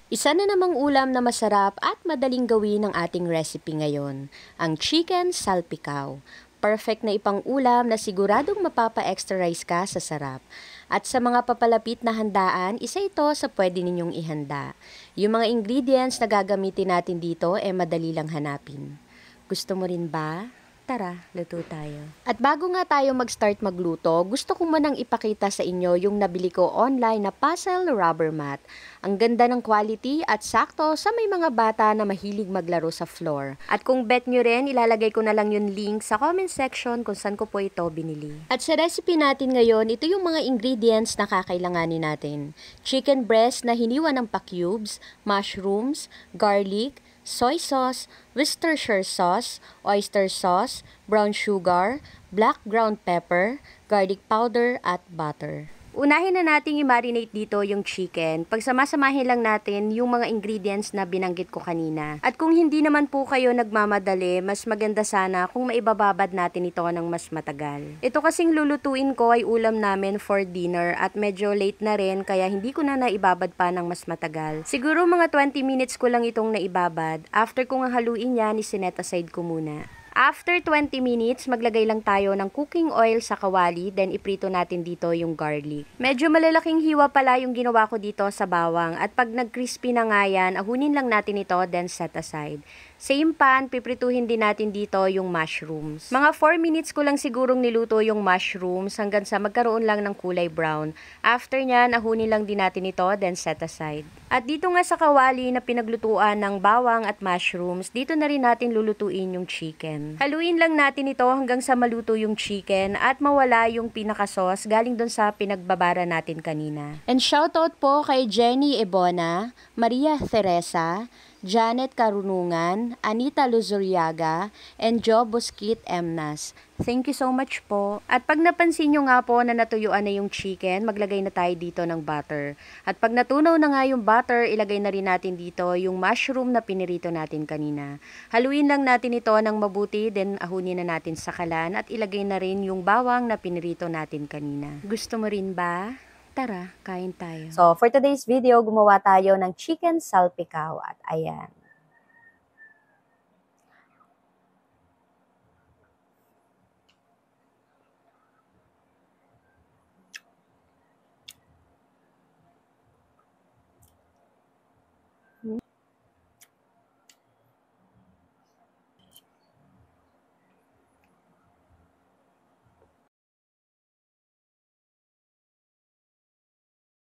Isa na namang ulam na masarap at madaling gawin ng ating recipe ngayon, ang chicken salpicao. Perfect na ipang ulam na siguradong mapapa-extra rice ka sa sarap. At sa mga papalapit na handaan, isa ito sa pwede ninyong ihanda. Yung mga ingredients na gagamitin natin dito madali lang hanapin. Gusto mo rin ba? Tara, luto tayo. At bago nga tayo mag-start magluto, gusto ko munang ipakita sa inyo yung nabili ko online na puzzle rubber mat. Ang ganda ng quality at sakto sa may mga bata na mahilig maglaro sa floor. At kung bet nyo rin, ilalagay ko na lang yung link sa comment section kung saan ko po ito binili. At sa recipe natin ngayon, ito yung mga ingredients na kakailanganin natin. Chicken breast na hiniwa ng pa-cubes, mushrooms, garlic, soy sauce, Worcestershire sauce, oyster sauce, brown sugar, black ground pepper, garlic powder, at butter. Unahin na natin i-marinate dito yung chicken. Pagsamasamahin lang natin yung mga ingredients na binanggit ko kanina. At kung hindi naman po kayo nagmamadali, mas maganda sana kung maibababad natin ito ng mas matagal. Ito kasing lulutuin ko ay ulam namin for dinner at medyo late na rin kaya hindi ko na naibabad pa ng mas matagal. Siguro mga 20 minutes ko lang itong naibabad. After kong haluin yan, isinet aside ko muna. After 20 minutes, maglagay lang tayo ng cooking oil sa kawali, then iprito natin dito yung garlic. Medyo malalaking hiwa pala yung ginawa ko dito sa bawang, at pag nag-crispy na nga yan, ahunin lang natin ito, then set aside. Same pan, piprituhin din natin dito yung mushrooms. Mga 4 minutes ko lang sigurong niluto yung mushrooms hanggang sa magkaroon lang ng kulay brown. After nyan, ahunin lang din natin ito, then set aside. At dito nga sa kawali na pinaglutuan ng bawang at mushrooms, dito na rin natin lulutuin yung chicken. Haluin lang natin ito hanggang sa maluto yung chicken at mawala yung pinaka-sauce galing dun sa pinagbabara natin kanina. And shoutout po kay Jenny Ebona, Maria Teresa, Janet Karunungan, Anita Luzuriaga, and Jo Busquit Emnas. Thank you so much po. At pag napansin nyo nga po na natuyuan na yung chicken, maglagay na tayo dito ng butter. At pag natunaw na nga yung butter, ilagay na rin natin dito yung mushroom na pinirito natin kanina. Haluin lang natin ito ng mabuti, then ahunin na natin sa kalan at ilagay na rin yung bawang na pinirito natin kanina. Gusto mo rin ba? Tara, kain tayo. So, for today's video, gumawa tayo ng chicken salpicao at ayan.